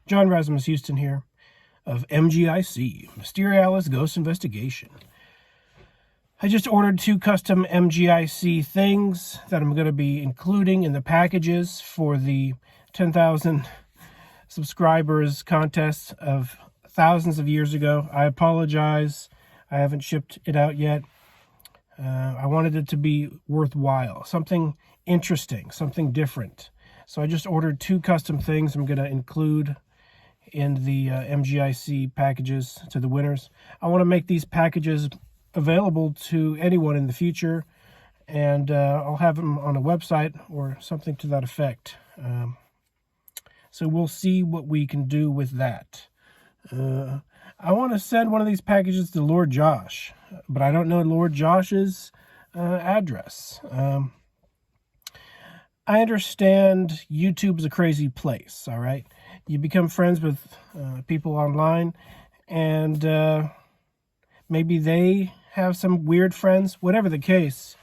John Razimus Hughston here of MGIC Mysterialis Ghost Investigation. I just ordered 2 custom MGIC things that I'm going to be including in the packages for the 10,000 subscribers contest of thousands of years ago. I apologize. I haven't shipped it out yet. I wanted it to be worthwhile, something interesting, something different. So I just ordered 2 custom things I'm going to include in the MGIC packages to the winners. I want to make these packages available to anyone in the future, and I'll have them on a website or something to that effect. So we'll see what we can do with that. I want to send one of these packages to Lord Josh, but I don't know Lord Josh's address. I understand YouTube's a crazy place, all right? You become friends with people online, and maybe they have some weird friends. Whatever the case,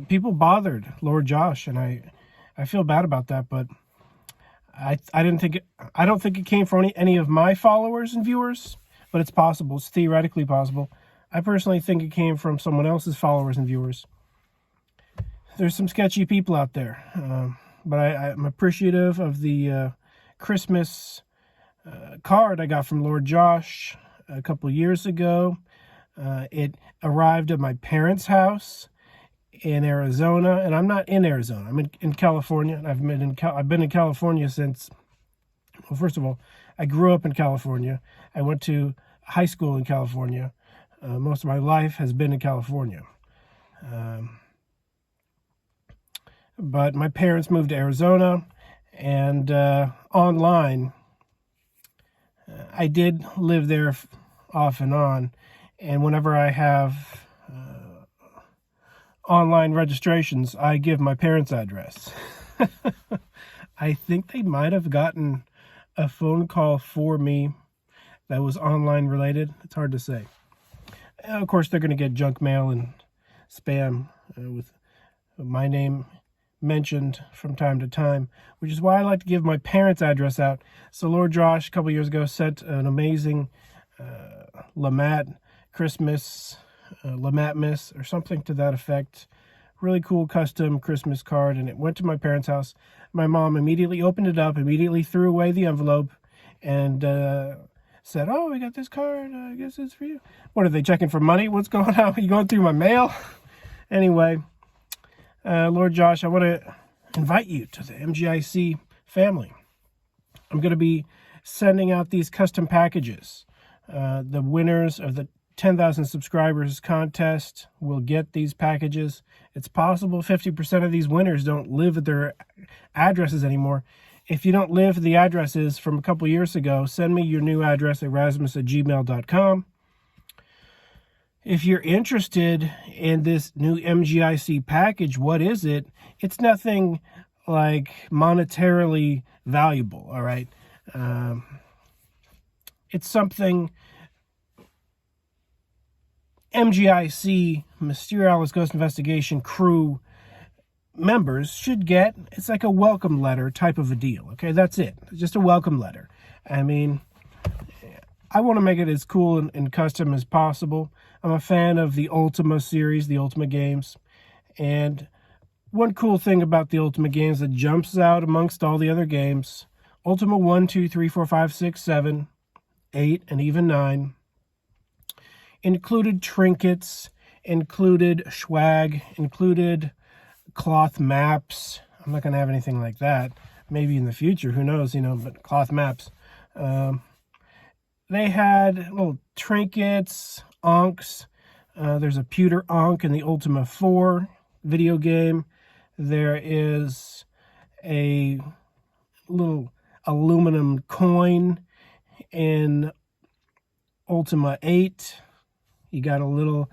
people bothered Lord Josh, and I feel bad about that, but I don't think it came from any of my followers and viewers, but it's possible. It's theoretically possible. I personally think it came from someone else's followers and viewers. There's some sketchy people out there, but I'm appreciative of the Christmas card I got from Lord Josh a couple years ago. It arrived at my parents' house in Arizona, and I'm not in Arizona. I'm in California. I've been in California since, well, first of all, I grew up in California. I went to high school in California. Most of my life has been in California. But my parents moved to Arizona, and online, I did live there off and on. And whenever I have online registrations, I give my parents' address. I think they might have gotten a phone call for me that was online related. It's hard to say. Of course, they're going to get junk mail and spam with my name mentioned from time to time, which is why I like to give my parents' address out. So Lord Josh, a couple years ago, sent an amazing Lamat Christmas, Lamatmas, or something to that effect. Really cool custom Christmas card, and it went to my parents' house. My mom immediately opened it up, immediately threw away the envelope, and said, "Oh, we got this card. I guess it's for you." What, are they checking for money? What's going on? Are you going through my mail? Anyway, Lord Josh, I want to invite you to the MGIC family. I'm going to be sending out these custom packages. The winners of the 10,000 subscribers contest will get these packages. It's possible 50% of these winners don't live at their addresses anymore. If you don't live at the addresses from a couple years ago, send me your new address at razimus@gmail.com. If you're interested in this new MGIC package, what is it? It's nothing like monetarily valuable, all right? It's something MGIC Mysterialis Ghost Investigation crew members should get. It's like a welcome letter type of a deal, okay? That's it. It's just a welcome letter. I mean, I want to make it as cool and custom as possible. I'm a fan of the Ultima series, the Ultima games. And one cool thing about the Ultima games that jumps out amongst all the other games, Ultima 1, 2, 3, 4, 5, 6, 7, 8, and even 9, included trinkets, included swag, included cloth maps. I'm not going to have anything like that. Maybe in the future, who knows, but cloth maps. They had little trinkets, ankhs. There's a pewter ankh in the Ultima 4 video game. There is a little aluminum coin in Ultima 8. You got a little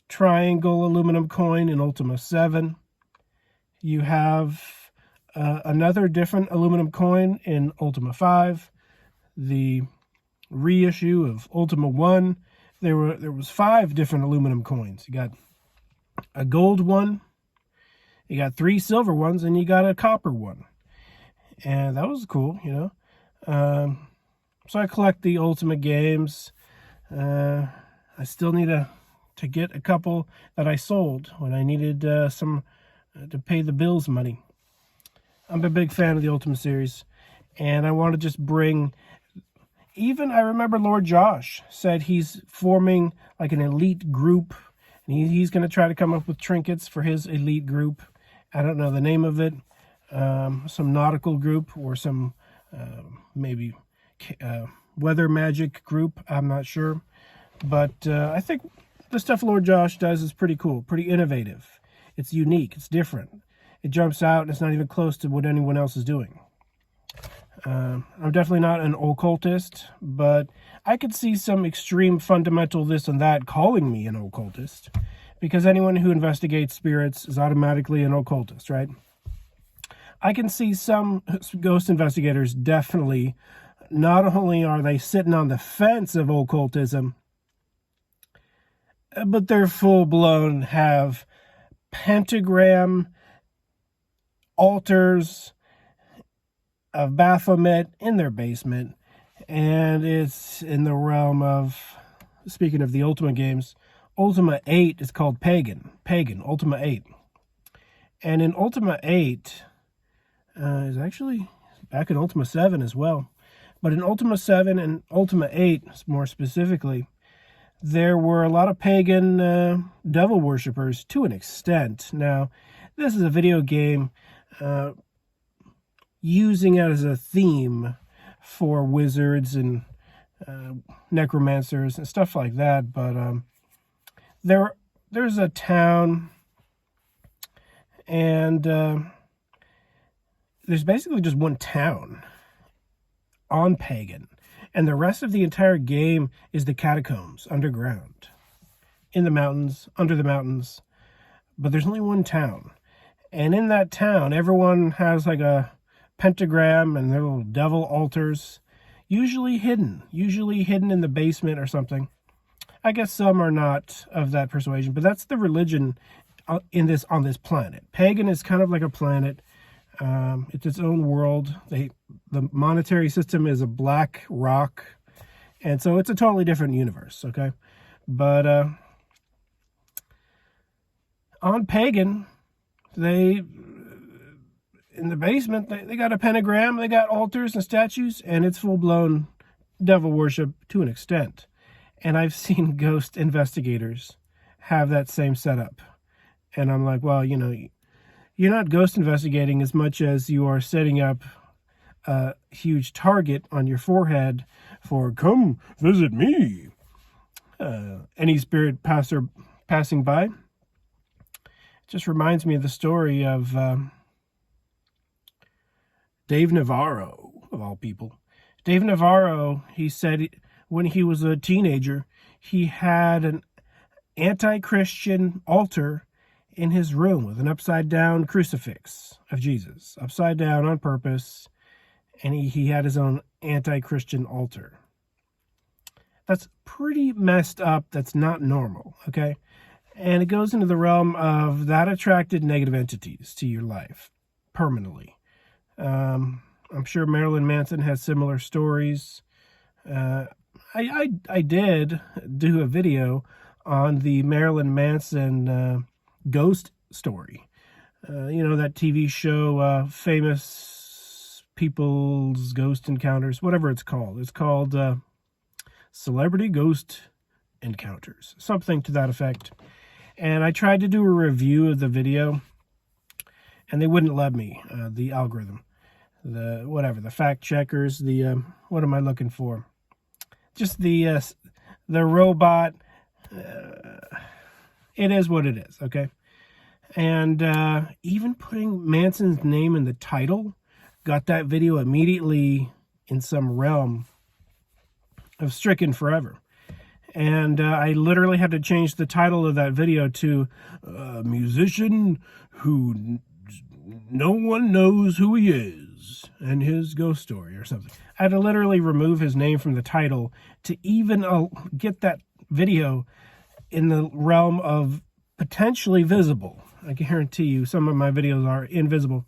triangle aluminum coin in Ultima 7. You have another different aluminum coin in Ultima 5. The reissue of Ultima 1, there was 5 different aluminum coins. You got a gold one, you got 3 silver ones, and you got a copper one. And that was cool, So I collect the Ultimate games. I still need to get a couple that I sold when I needed some to pay the bills money. I'm a big fan of the Ultimate series, and I want to just bring... Even I remember Lord Josh said he's forming like an elite group, and he's going to try to come up with trinkets for his elite group. I don't know the name of it. Some nautical group or some maybe weather magic group. I'm not sure. But I think the stuff Lord Josh does is pretty cool, pretty innovative. It's unique. It's different. It jumps out, and it's not even close to what anyone else is doing. I'm definitely not an occultist, but I could see some extreme fundamental this and that calling me an occultist, because anyone who investigates spirits is automatically an occultist, right? I can see some ghost investigators definitely, not only are they sitting on the fence of occultism, but they're full-blown, have pentagram altars of Baphomet in their basement, and it's in the realm of, speaking of the Ultima games, Ultima 8 is called Pagan, Ultima 8. And in Ultima 8, is actually back in Ultima 7 as well, but in Ultima 7 and Ultima 8, more specifically, there were a lot of pagan devil worshippers to an extent. Now, this is a video game using it as a theme for wizards and necromancers and stuff like that. But there's a town, and there's basically just one town on Pagan, and the rest of the entire game is the catacombs underground, in the mountains, under the mountains. But there's only one town, and in that town, everyone has like a pentagram and their little devil altars, usually hidden in the basement or something. I guess some are not of that persuasion, but that's the religion on this planet. Pagan is kind of like a planet. It's its own world. The monetary system is a black rock, and so it's a totally different universe, okay? But on Pagan, in the basement, they got a pentagram, they got altars and statues, and it's full-blown devil worship to an extent. And I've seen ghost investigators have that same setup. And I'm like, well, you know, you're not ghost investigating as much as you are setting up a huge target on your forehead for, come visit me. Any spirit passing by. It just reminds me of the story of Dave Navarro, of all people. Dave Navarro, he said when he was a teenager, he had an anti-Christian altar in his room with an upside-down crucifix of Jesus, upside down on purpose, and he had his own anti-Christian altar. That's pretty messed up. That's not normal, okay? And it goes into the realm of that attracted negative entities to your life permanently. I'm sure Marilyn Manson has similar stories. I did do a video on the Marilyn Manson ghost story. You know, that TV show, Famous People's Ghost Encounters, whatever it's called. It's called Celebrity Ghost Encounters, something to that effect. And I tried to do a review of the video, and they wouldn't let me, the algorithm. The fact checkers, what am I looking for? Just the robot. It is what it is, okay? And even putting Manson's name in the title got that video immediately in some realm of stricken forever. And I literally had to change the title of that video to a musician who no one knows who he is and his ghost story or something. I had to literally remove his name from the title to even get that video in the realm of potentially visible. I guarantee you some of my videos are invisible.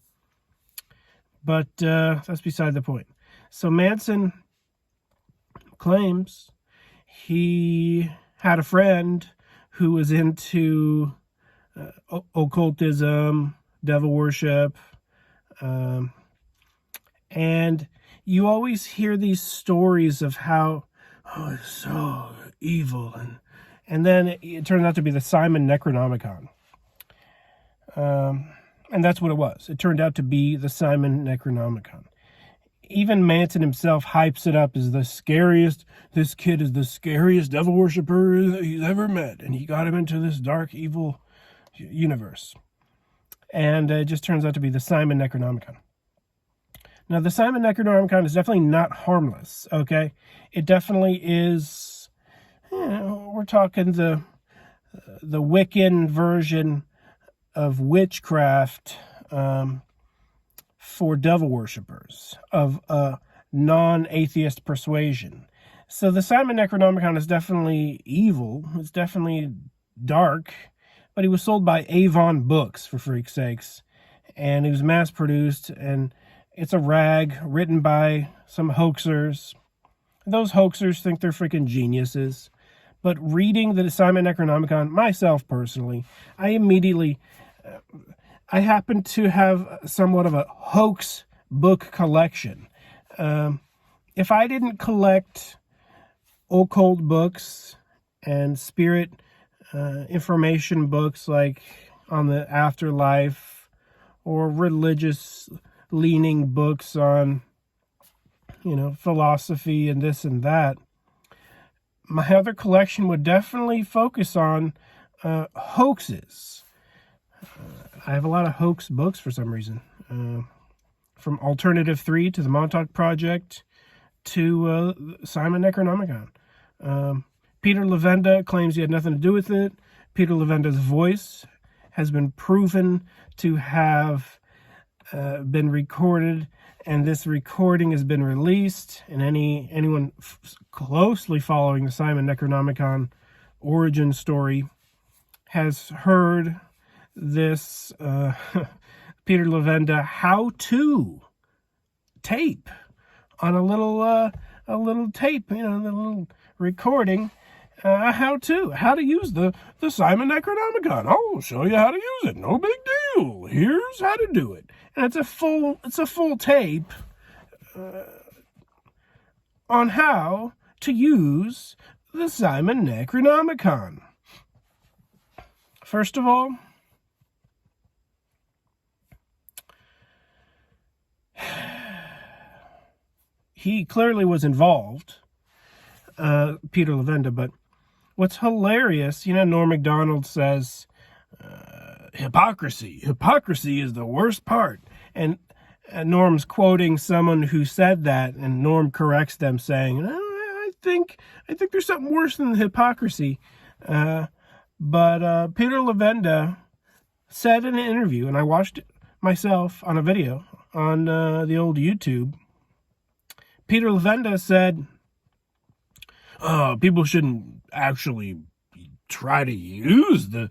But that's beside the point. So Manson claims he had a friend who was into occultism, devil worship, and you always hear these stories of how, oh, it's so evil, and then it turns out to be the Simon Necronomicon. And that's what it was. It turned out to be the Simon Necronomicon. Even Manson himself hypes it up as the scariest, this kid is the scariest devil worshiper that he's ever met, and he got him into this dark, evil universe. And it just turns out to be the Simon Necronomicon. Now, the Simon Necronomicon is definitely not harmless, okay? It definitely is, we're talking the Wiccan version of witchcraft for devil worshippers of a non-atheist persuasion. So the Simon Necronomicon is definitely evil. It's definitely dark, but he was sold by Avon Books, for freak's sakes, and it was mass-produced, and it's a rag written by some hoaxers. Those hoaxers think they're freaking geniuses. But reading the Simon Necronomicon, myself personally, I happen to have somewhat of a hoax book collection. If I didn't collect occult books and spirit information books like on the afterlife, or religious leaning books on, philosophy and this and that, my other collection would definitely focus on hoaxes. I have a lot of hoax books for some reason. From Alternative 3 to the Montauk Project to Simon Necronomicon. Peter Levenda claims he had nothing to do with it. Peter Levenda's voice has been proven to have been recorded, and this recording has been released, and anyone closely following the Simon Necronomicon origin story has heard this Peter Levenda how-to tape on a little tape, the little recording, how to use the Simon Necronomicon. I'll show you how to use it. No big deal. Here's how to do it. And it's a full tape on how to use the Simon Necronomicon. First of all, he clearly was involved, Peter Levenda, but what's hilarious, Norm Macdonald says, hypocrisy is the worst part. And Norm's quoting someone who said that, and Norm corrects them saying, I think there's something worse than hypocrisy. But Peter Levenda said in an interview, and I watched it myself on a video on the old YouTube, Peter Levenda said, people shouldn't actually try to use the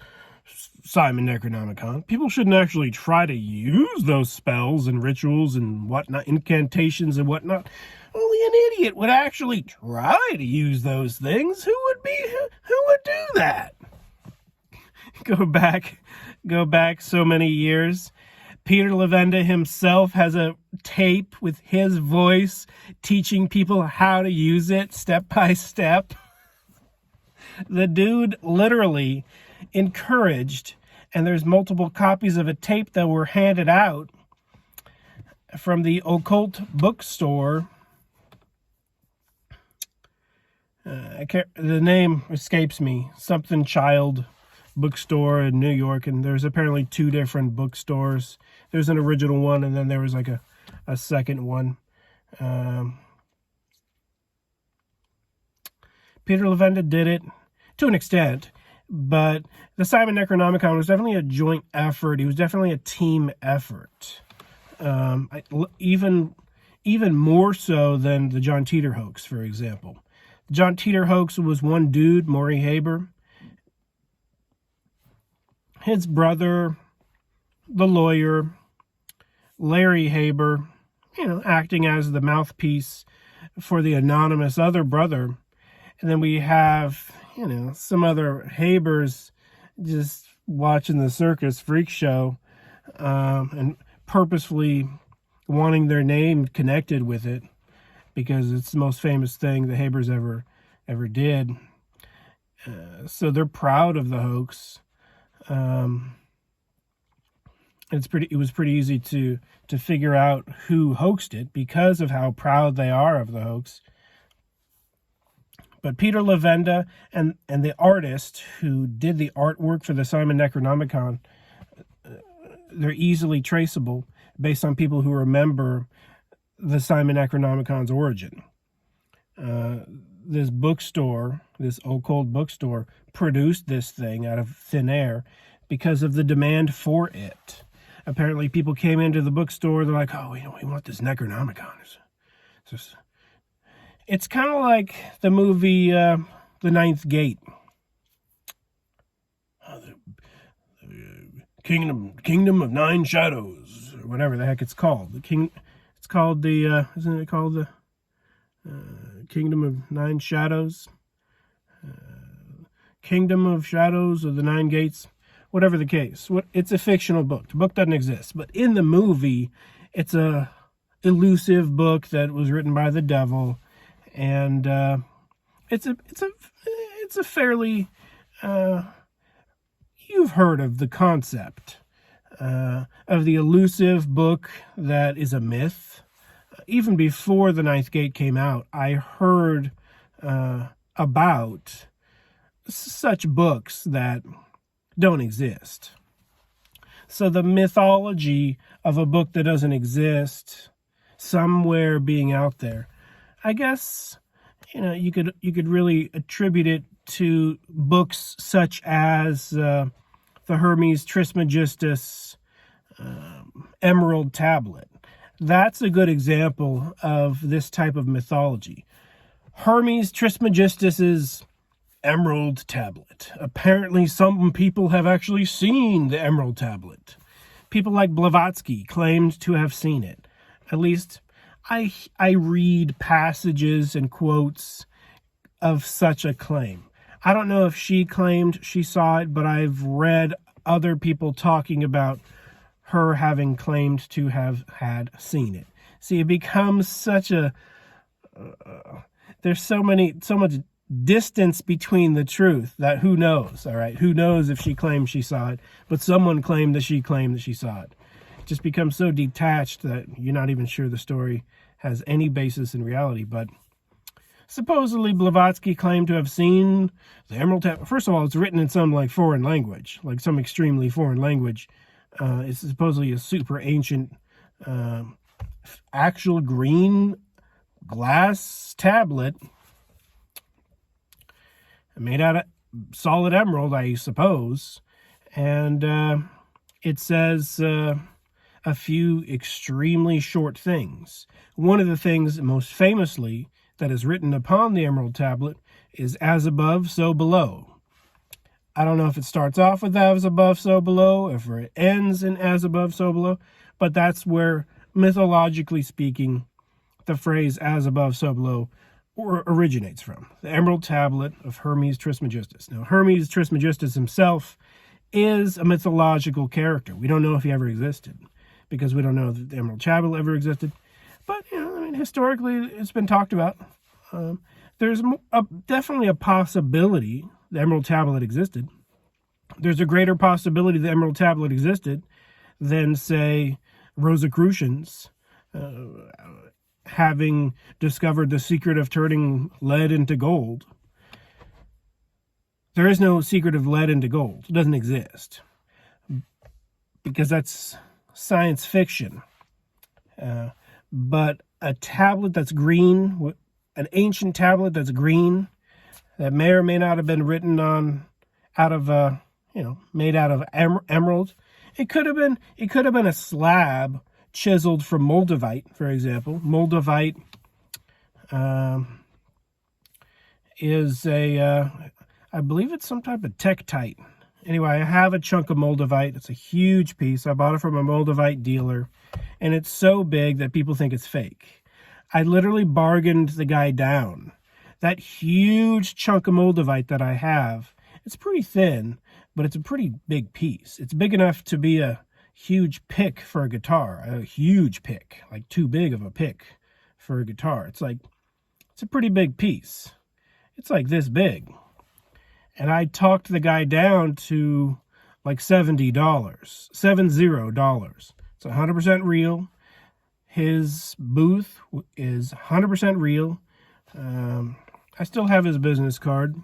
Simon Necronomicon. People shouldn't actually try to use those spells and rituals and whatnot, incantations and whatnot. Only an idiot would actually try to use those things. Who would do that? Go back so many years. Peter Levenda himself has a tape with his voice teaching people how to use it step by step. The dude literally encouraged, and there's multiple copies of a tape that were handed out from the occult bookstore. The name escapes me. Something Child bookstore in New York, and there's apparently two different bookstores. There's an original one, and then there was like a second one. Peter Levenda did it to an extent, but the Simon Necronomicon was definitely a joint effort. It was definitely a team effort. Even more so than the John Titor hoax, for example. The John Titor hoax was one dude, Maury Haber, his brother, the lawyer, Larry Haber, acting as the mouthpiece for the anonymous other brother. And then we have, some other Habers just watching the circus freak show and purposefully wanting their name connected with it because it's the most famous thing the Habers ever did. So they're proud of the hoax. It was pretty easy to figure out who hoaxed it because of how proud they are of the hoax. But Peter Lavenda and the artist who did the artwork for the Simon Necronomicon, they're easily traceable based on people who remember the Simon Necronomicon's origin. This bookstore, this occult bookstore, produced this thing out of thin air because of the demand for it. Apparently, people came into the bookstore, they're like, oh, we want this Necronomicon. It's kind of like the movie The Ninth Gate. The Kingdom of Nine Shadows, or whatever the heck it's called. Isn't it called the Kingdom of Nine Shadows? Kingdom of Shadows or the Nine Gates? Whatever the case. It's a fictional book. The book doesn't exist. But in the movie, it's a elusive book that was written by the devil. And it's a fairly you've heard of the concept of the elusive book that is a myth. Even before The Ninth Gate came out, I heard about such books that don't exist. So the mythology of a book that doesn't exist somewhere being out there, I guess, you could really attribute it to books such as the Hermes Trismegistus Emerald Tablet. That's a good example of this type of mythology. Hermes Trismegistus's Emerald Tablet. Apparently some people have actually seen the Emerald Tablet. People like Blavatsky claimed to have seen it. At least I read passages and quotes of such a claim. I don't know if she claimed she saw it, but I've read other people talking about her having claimed to have had seen it. See, it becomes such a... there's so much distance between the truth that who knows, all right? Who knows if she claimed she saw it, but someone claimed that she saw it. It just becomes so detached that you're not even sure the story has any basis in reality. But supposedly Blavatsky claimed to have seen the Emerald Tablet. First of all, it's written in some foreign language, like some extremely foreign language. It's supposedly a super ancient, actual green glass tablet made out of solid emerald, I suppose. And it says a few extremely short things. One of the things most famously that is written upon the Emerald Tablet is as above, so below. I don't know if it starts off with as above, so below, if it ends in as above, so below, but that's where, mythologically speaking, the phrase as above, so below originates from. The Emerald Tablet of Hermes Trismegistus. Now, Hermes Trismegistus himself is a mythological character. We don't know if he ever existed, because we don't know that the Emerald Tablet ever existed. But, historically, it's been talked about. There's definitely a possibility the Emerald Tablet existed. There's a greater possibility the Emerald Tablet existed than, say, Rosicrucians having discovered the secret of turning lead into gold. There is no secret of lead into gold. It doesn't exist. Because that's science fiction. But a tablet that's green, an ancient tablet that's green, that may or may not have been written made out of emerald. It could have been a slab chiseled from moldavite, for example. Moldavite is I believe it's some type of tektite Anyway, I have a chunk of Moldavite. It's a huge piece. I bought it from a Moldavite dealer, and it's so big that people think it's fake. I literally bargained the guy down. That huge chunk of Moldavite that I have, it's pretty thin, but it's a pretty big piece. It's big enough to be a huge pick for a guitar, a huge pick, like too big of a pick for a guitar. It's a pretty big piece. It's like this big. And I talked the guy down to like $70, $70. It's 100% real. His booth is 100% real. I still have his business card,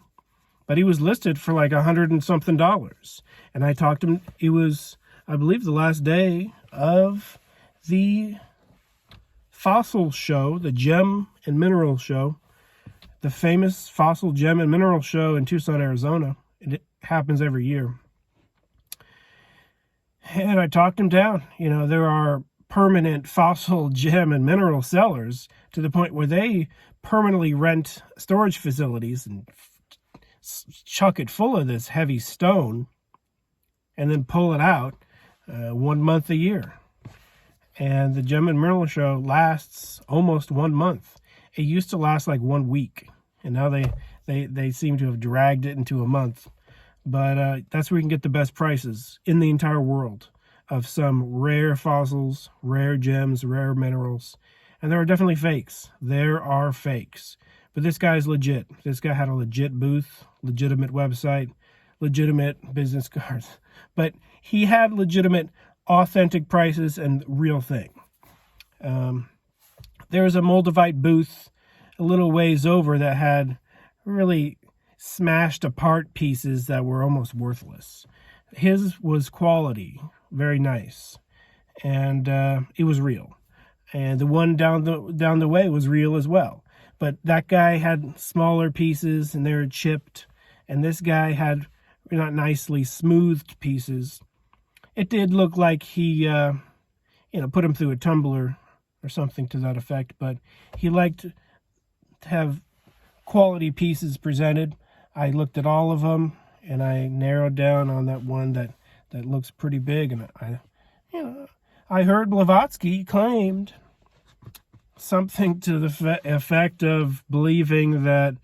but he was listed for like $100 and something. And I talked to him. It was, I believe, the last day of the fossil show, the Gem and Mineral Show. The famous Fossil Gem and Mineral Show in Tucson, Arizona. It happens every year. And I talked him down. You know, there are permanent fossil gem and mineral sellers to the point where they permanently rent storage facilities and chuck it full of this heavy stone and then pull it out 1 month a year. And the Gem and Mineral Show lasts almost 1 month. It used to last like 1 week, and now they seem to have dragged it into a month. But that's where you can get the best prices in the entire world of some rare fossils, rare gems, rare minerals. And there are definitely fakes. There are fakes. But this guy's legit. This guy had a legit booth, legitimate website, legitimate business cards. But he had legitimate, authentic prices and real thing. There was a Moldavite booth a little ways over that had really smashed apart pieces that were almost worthless. His was quality, very nice, and it was real. And the one down the way was real as well. But that guy had smaller pieces and they were chipped, and this guy had not nicely smoothed pieces. It did look like he, put him through a tumbler or something to that effect, but he liked to have quality pieces presented. I looked at all of them, and I narrowed down on that one that looks pretty big. And I heard Blavatsky claimed something to the effect of believing that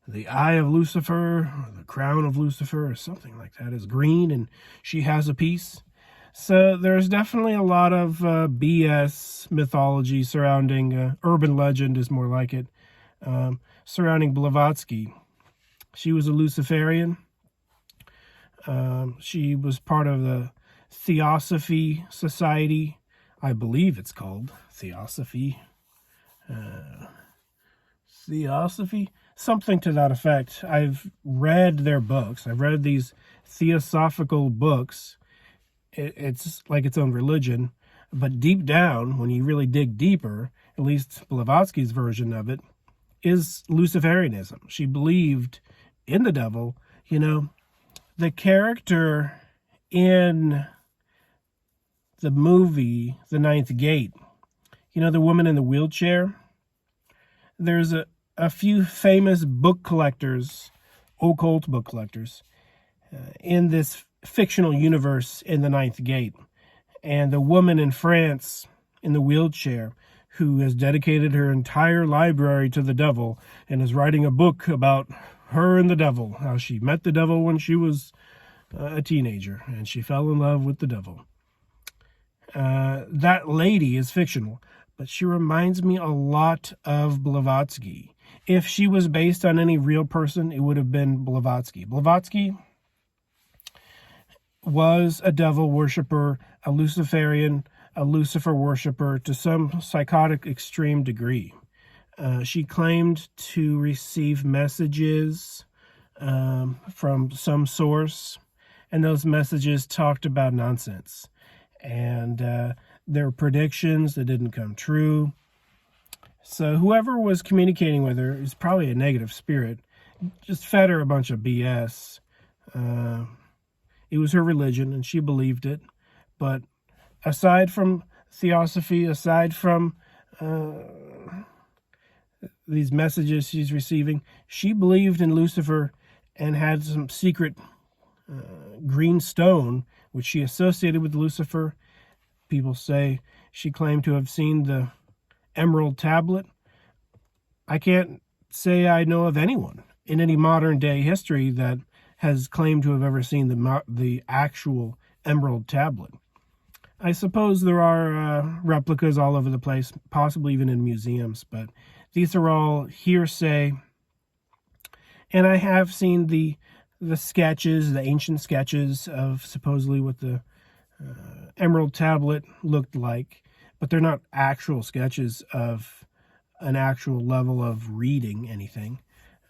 the eye of Lucifer, or the crown of Lucifer, or something like that, is green, and she has a piece. So there's definitely a lot of BS mythology surrounding, urban legend is more like it, surrounding Blavatsky. She was a Luciferian. She was part of the Theosophy Society. I believe it's called Theosophy. Theosophy? Something to that effect. I've read their books. I've read these theosophical books. It's like its own religion. But deep down, when you really dig deeper, at least Blavatsky's version of it, is Luciferianism. She believed in the devil. The character in the movie The Ninth Gate, the woman in the wheelchair, there's a few famous book collectors, occult book collectors, in this fictional universe in The Ninth Gate. And the woman in France in the wheelchair, who has dedicated her entire library to the devil and is writing a book about her and the devil, how she met the devil when she was a teenager and she fell in love with the devil. That lady is fictional, but she reminds me a lot of Blavatsky. If she was based on any real person, it would have been Blavatsky. Blavatsky was a devil worshiper, a Luciferian, a Lucifer worshiper to some psychotic extreme degree. She claimed to receive messages from some source, and those messages talked about nonsense. And there were predictions that didn't come true. So whoever was communicating with her is probably a negative spirit, just fed her a bunch of BS. It was her religion, and she believed it. But aside from theosophy, aside from these messages she's receiving, she believed in Lucifer and had some secret green stone, which she associated with Lucifer. People say she claimed to have seen the emerald tablet. I can't say I know of anyone in any modern day history that has claimed to have ever seen the actual emerald tablet. I suppose there are replicas all over the place, possibly even in museums, but these are all hearsay. And I have seen the sketches, the ancient sketches of supposedly what the emerald tablet looked like, but they're not actual sketches of an actual level of reading anything.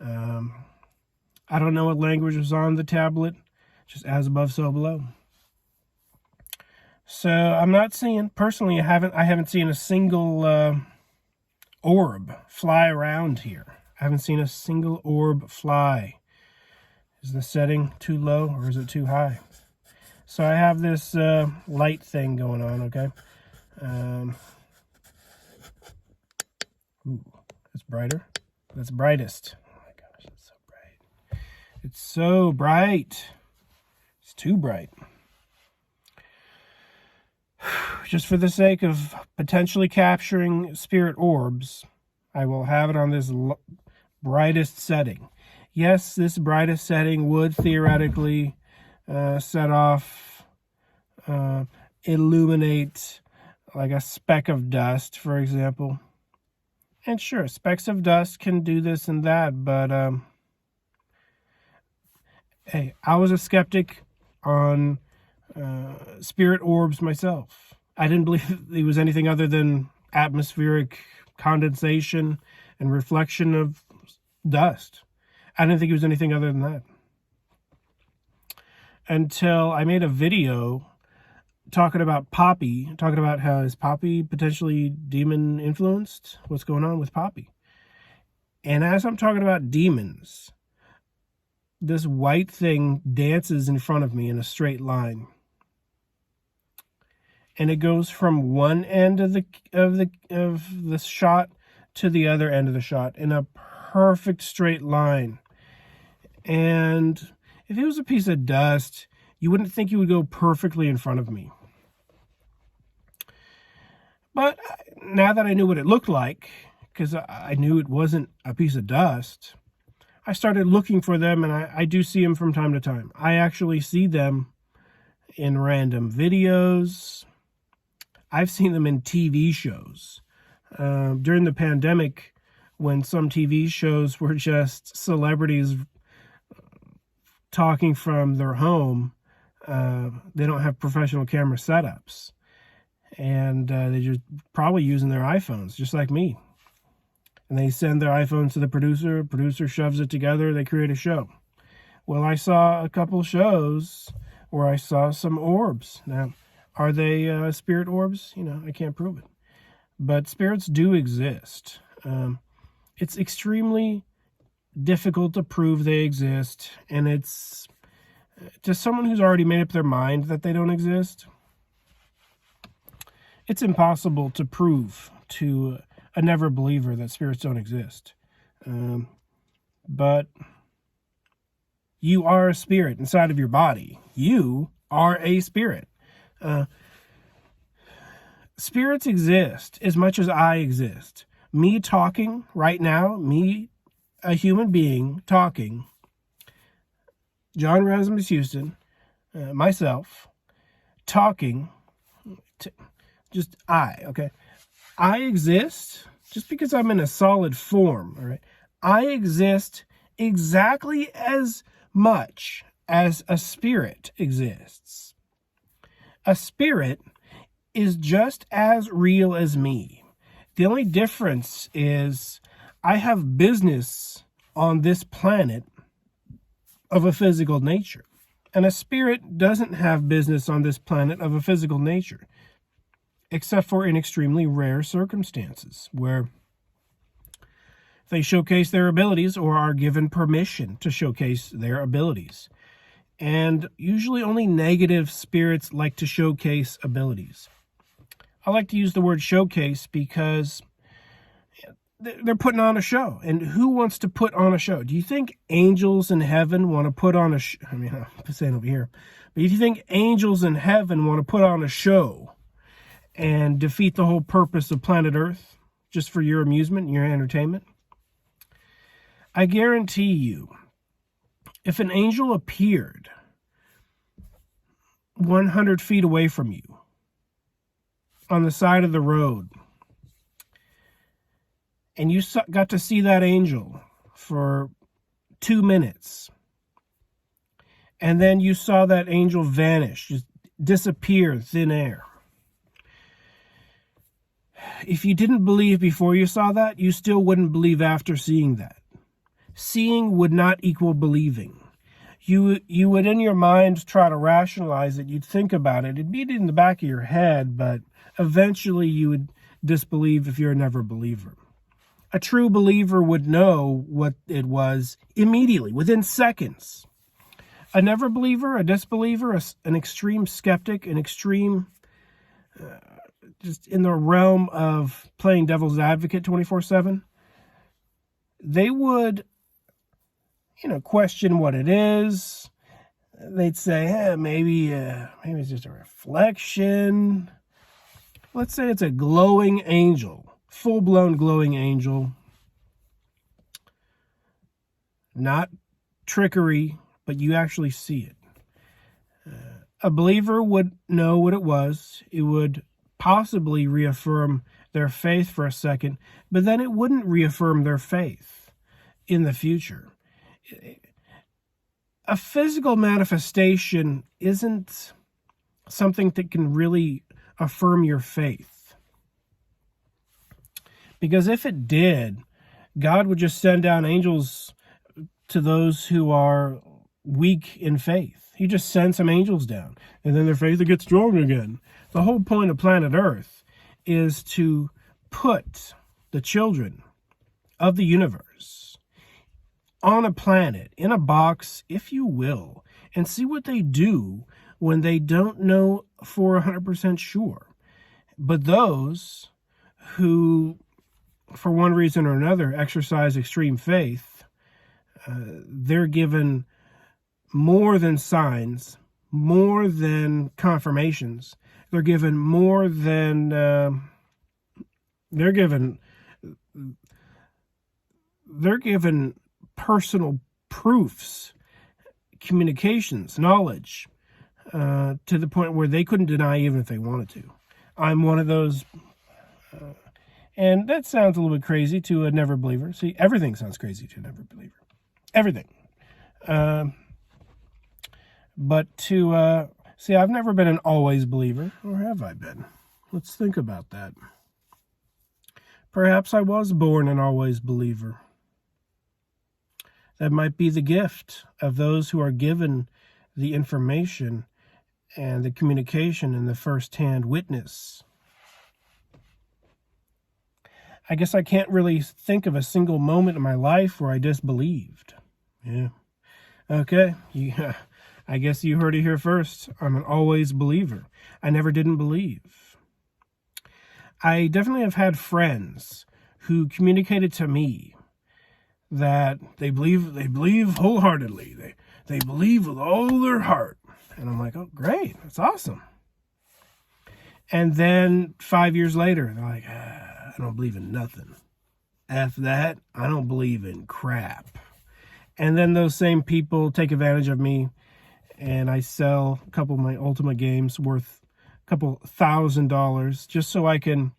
I don't know what language was on the tablet, just as above, so below. So I'm not seeing, personally, I haven't seen a single orb fly around here. I haven't seen a single orb fly. Is the setting too low or is it too high? So I have this light thing going on, okay? Ooh, that's brighter. That's brightest. Oh my gosh, it's so bright. It's so bright. It's too bright. Just for the sake of potentially capturing spirit orbs, I will have it on this brightest setting. Yes, this brightest setting would theoretically set off, illuminate like a speck of dust, for example. And sure, specks of dust can do this and that, but hey, I was a skeptic on spirit orbs myself. I didn't believe it was anything other than atmospheric condensation and reflection of dust. I didn't think it was anything other than that. Until I made a video talking about Poppy, talking about how is Poppy potentially demon influenced? What's going on with Poppy? And as I'm talking about demons, this white thing dances in front of me in a straight line. And it goes from one end of the shot to the other end of the shot in a perfect straight line. And if it was a piece of dust, you wouldn't think it would go perfectly in front of me. But now that I knew what it looked like, because I knew it wasn't a piece of dust, I started looking for them, and I do see them from time to time. I actually see them in random videos. I've seen them in TV shows. During the pandemic, when some TV shows were just celebrities talking from their home, they don't have professional camera setups. And they're just probably using their iPhones, just like me. And they send their iPhones to the producer shoves it together, they create a show. Well, I saw a couple shows where I saw some orbs. Now, are they spirit orbs? You know, I can't prove it. But spirits do exist. It's extremely difficult to prove they exist, and it's to someone who's already made up their mind that they don't exist, it's impossible to prove to a never believer that spirits don't exist. But you are a spirit inside of your body. You are a spirit. Spirits exist as much as I exist. Me talking right now, me, a human being talking, John Razimus Hughston, myself, talking, just okay? I exist just because I'm in a solid form, all right? I exist exactly as much as a spirit exists. A spirit is just as real as me. The only difference is I have business on this planet of a physical nature. And a spirit doesn't have business on this planet of a physical nature, except for in extremely rare circumstances where they showcase their abilities or are given permission to showcase their abilities. And usually only negative spirits like to showcase abilities. I like to use the word showcase because they're putting on a show. And who wants to put on a show? Do you think angels in heaven want to put on a show? I mean, I'm saying over here. But if you think angels in heaven want to put on a show and defeat the whole purpose of planet Earth just for your amusement and your entertainment, I guarantee you, if an angel appeared 100 feet away from you on the side of the road, and you got to see that angel for 2 minutes, and then you saw that angel vanish, just disappear, thin air. If you didn't believe before you saw that, you still wouldn't believe after seeing that. Seeing would not equal believing. You would in your mind try to rationalize it. You'd think about it. It'd be in the back of your head, but eventually you would disbelieve if you're a never believer. A true believer would know what it was immediately, within seconds. A never believer, a disbeliever, an extreme skeptic, an extreme, just in the realm of playing devil's advocate 24/7, they would, question what it is. They'd say, maybe it's just a reflection. Let's say it's a glowing angel. Full-blown glowing angel. Not trickery, but you actually see it. A believer would know what it was. It would possibly reaffirm their faith for a second, but then it wouldn't reaffirm their faith in the future. A physical manifestation isn't something that can really affirm your faith. Because if it did, God would just send down angels to those who are weak in faith. He just sends some angels down, and then their faith will get strong again. The whole point of planet Earth is to put the children of the universe on a planet, in a box, if you will, and see what they do when they don't know for 100% sure. But those who, for one reason or another, exercise extreme faith, they're given more than signs, more than confirmations. They're given more than, they're given personal proofs, communications, knowledge, to the point where they couldn't deny even if they wanted to. I'm one of those, and that sounds a little bit crazy to a never believer. See, everything sounds crazy to a never believer. Everything. But to, see, I've never been an always believer, or have I been? Let's think about that. Perhaps I was born an always believer. That might be the gift of those who are given the information and the communication and the first-hand witness. I guess I can't really think of a single moment in my life where I disbelieved. Yeah. Okay. Yeah. I guess you heard it here first. I'm an always believer. I never didn't believe. I definitely have had friends who communicated to me that they believe wholeheartedly. They believe with all their heart. And I'm like, oh, great. That's awesome. And then 5 years later, they're like, I don't believe in nothing. After that, I don't believe in crap. And then those same people take advantage of me, and I sell a couple of my Ultimate games worth a couple $1,000 just so I can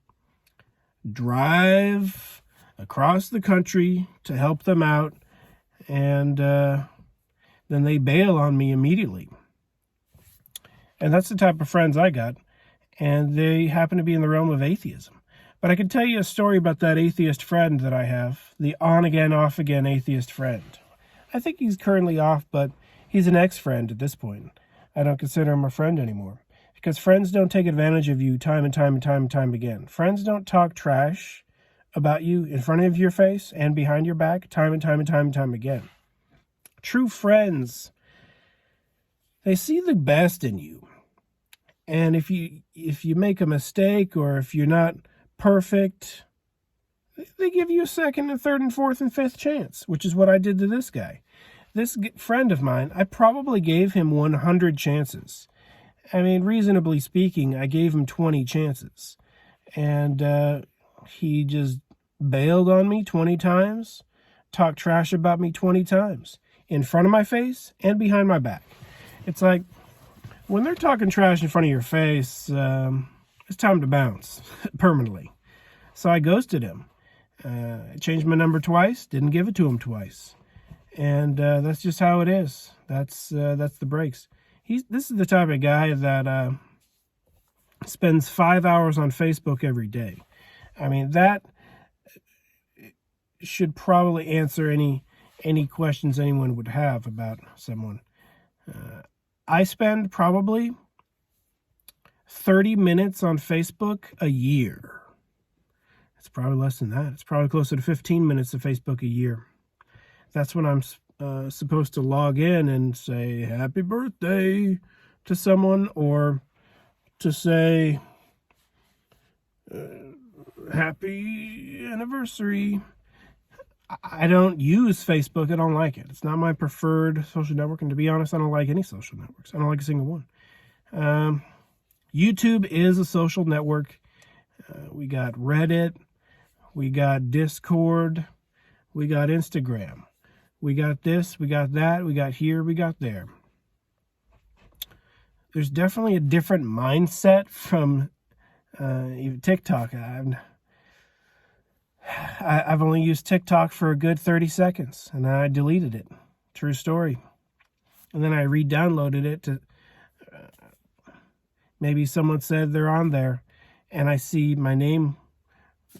drive across the country to help them out, and then they bail on me immediately. And that's the type of friends I got, and they happen to be in the realm of atheism. But I can tell you a story about that atheist friend that I have, the on-again, off-again atheist friend. I think he's currently off, but he's an ex-friend at this point. I don't consider him a friend anymore, because friends don't take advantage of you time and time and time and time again. Friends don't talk trash about you in front of your face and behind your back time and time and time and time again. True friends, they see the best in you. And if you make a mistake, or if you're not perfect, they give you a second and third and fourth and fifth chance, which is what I did to this guy. This friend of mine, I probably gave him 100 chances. I mean, reasonably speaking, I gave him 20 chances. And he just bailed on me 20 times, talked trash about me 20 times, in front of my face and behind my back. It's like, when they're talking trash in front of your face, it's time to bounce permanently. So I ghosted him. I changed my number twice, didn't give it to him twice. And that's just how it is. That's the breaks. This is the type of guy that spends 5 hours on Facebook every day. I mean, that should probably answer any questions anyone would have about someone. I spend probably 30 minutes on Facebook a year. It's probably less than that. It's probably closer to 15 minutes of Facebook a year. That's when I'm supposed to log in and say happy birthday to someone, or to say happy anniversary. I don't use Facebook. I don't like it. It's not my preferred social network. And to be honest, I don't like any social networks. I don't like a single one. YouTube is a social network. We got Reddit. We got Discord. We got Instagram. We got this. We got that. We got here. We got there. There's definitely a different mindset from even TikTok. I've only used TikTok for a good 30 seconds, and then I deleted it. True story. And then I re-downloaded it to... maybe someone said they're on there, and I see my name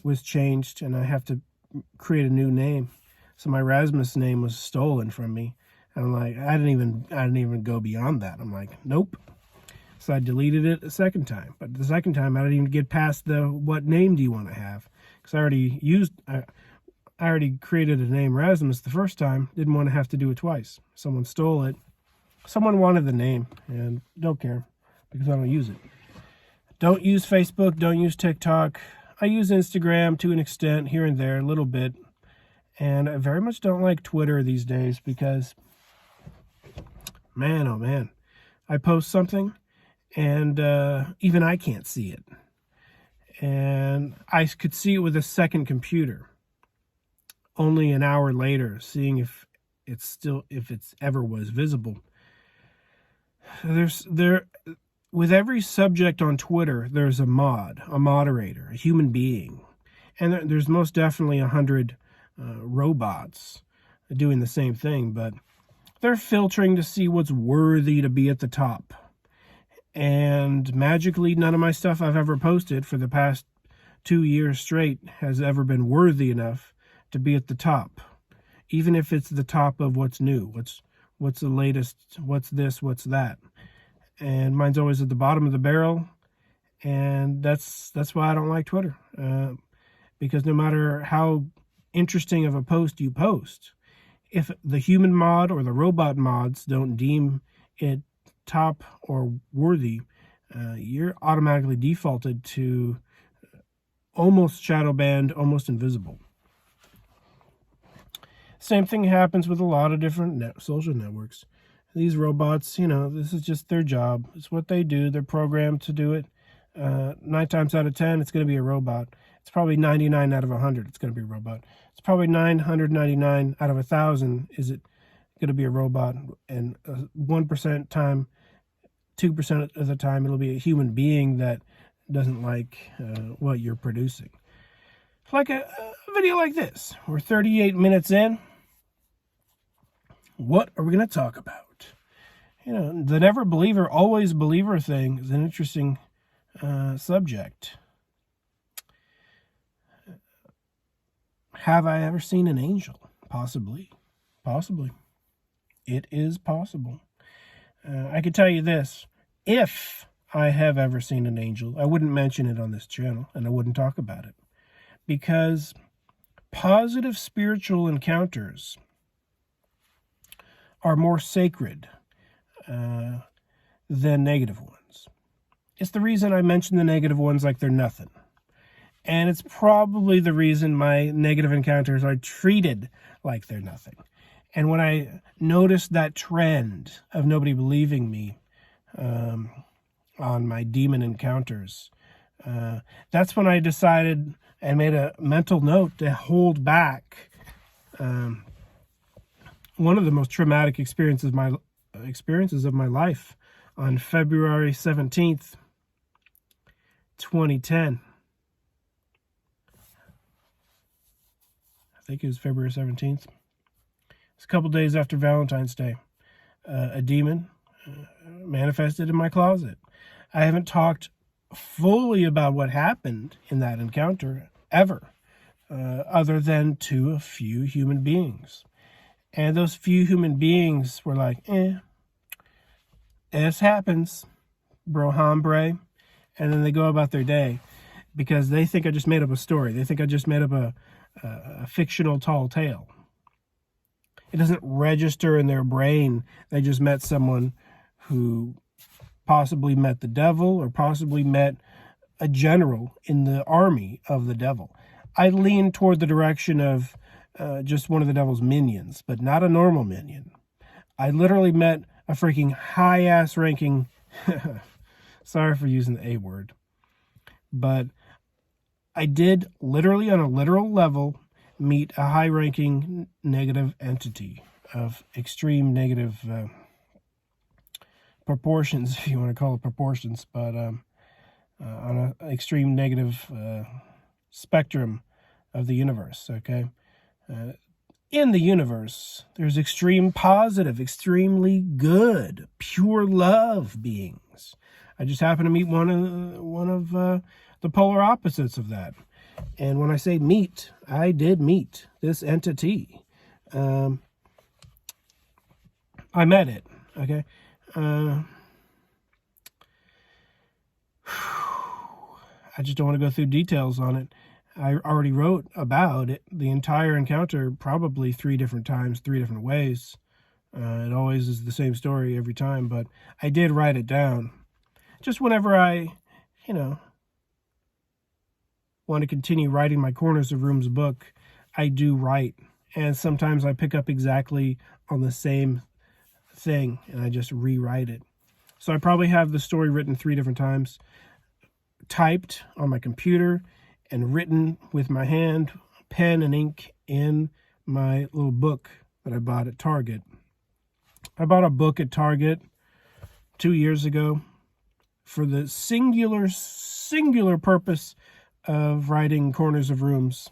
was changed, and I have to create a new name. So my Razimus name was stolen from me. And I'm like, I didn't even go beyond that. I'm like, nope. So I deleted it a second time. But the second time, I didn't even get past the what name do you want to have? Because I already created a name Razimus the first time. Didn't want to have to do it twice. Someone stole it. Someone wanted the name, and don't care because I don't use it. Don't use Facebook. Don't use TikTok. I use Instagram to an extent, here and there, a little bit. And I very much don't like Twitter these days because, man, oh man, I post something and even I can't see it. And I could see it with a second computer. Only an hour later, seeing if it's ever was visible. With every subject on Twitter, there's a moderator, a human being. And there's most definitely 100 robots doing the same thing, but they're filtering to see what's worthy to be at the top. And magically, none of my stuff I've ever posted for the past 2 years straight has ever been worthy enough to be at the top. Even if it's the top of what's new, what's the latest, what's this, what's that. And mine's always at the bottom of the barrel. And that's why I don't like Twitter. Because no matter how interesting of a post you post, if the human mod or the robot mods don't deem it top or worthy, you're automatically defaulted to almost shadow banned, almost invisible. Same thing happens with a lot of different social networks. These robots, this is just their job. It's what they do. They're programmed to do it. 9 times out of 10, it's going to be a robot. It's probably 99 out of 100, it's going to be a robot. It's probably 999 out of 1,000 is it going to be a robot. And 1% time, 2% of the time, it'll be a human being that doesn't like what you're producing. Like a video like this. We're 38 minutes in. What are we going to talk about? The never believer, always believer thing is an interesting subject. Have I ever seen an angel? Possibly. Possibly. It is possible. I can tell you this. If I have ever seen an angel, I wouldn't mention it on this channel, and I wouldn't talk about it. Because positive spiritual encounters are more sacred than negative ones. It's the reason I mention the negative ones like they're nothing. And it's probably the reason my negative encounters are treated like they're nothing. And when I noticed that trend of nobody believing me on my demon encounters, that's when I decided and made a mental note to hold back one of the most traumatic experiences of my life on February 17th, 2010. I think it was February 17th. It's a couple days after Valentine's Day. A demon manifested in my closet. I haven't talked fully about what happened in that encounter ever, other than to a few human beings. And those few human beings were like, this happens, bro hombre. And then they go about their day because they think I just made up a story. They think I just made up a fictional tall tale. It doesn't register in their brain. They just met someone who possibly met the devil or possibly met a general in the army of the devil. I lean toward the direction of just one of the devil's minions, but not a normal minion. I literally met a freaking high-ass ranking, sorry for using the A word, but I did literally on a literal level meet a high-ranking negative entity of extreme negative proportions, if you want to call it proportions, but on an extreme negative spectrum of the universe, okay? In the universe, there's extreme positive, extremely good, pure love beings. I just happen to meet one of the polar opposites of that. And when I say meet, I did meet this entity. I met it, okay? I just don't want to go through details on it. I already wrote about it, the entire encounter, probably 3 different times, 3 different ways. It always is the same story every time, but I did write it down. Just whenever I, want to continue writing my Corners of Rooms book, I do write. And sometimes I pick up exactly on the same thing, and I just rewrite it. So I probably have the story written 3 different times, typed on my computer, and written with my hand, pen and ink, in my little book that I bought at Target. I bought a book at Target 2 years ago for the singular purpose of writing Corners of Rooms,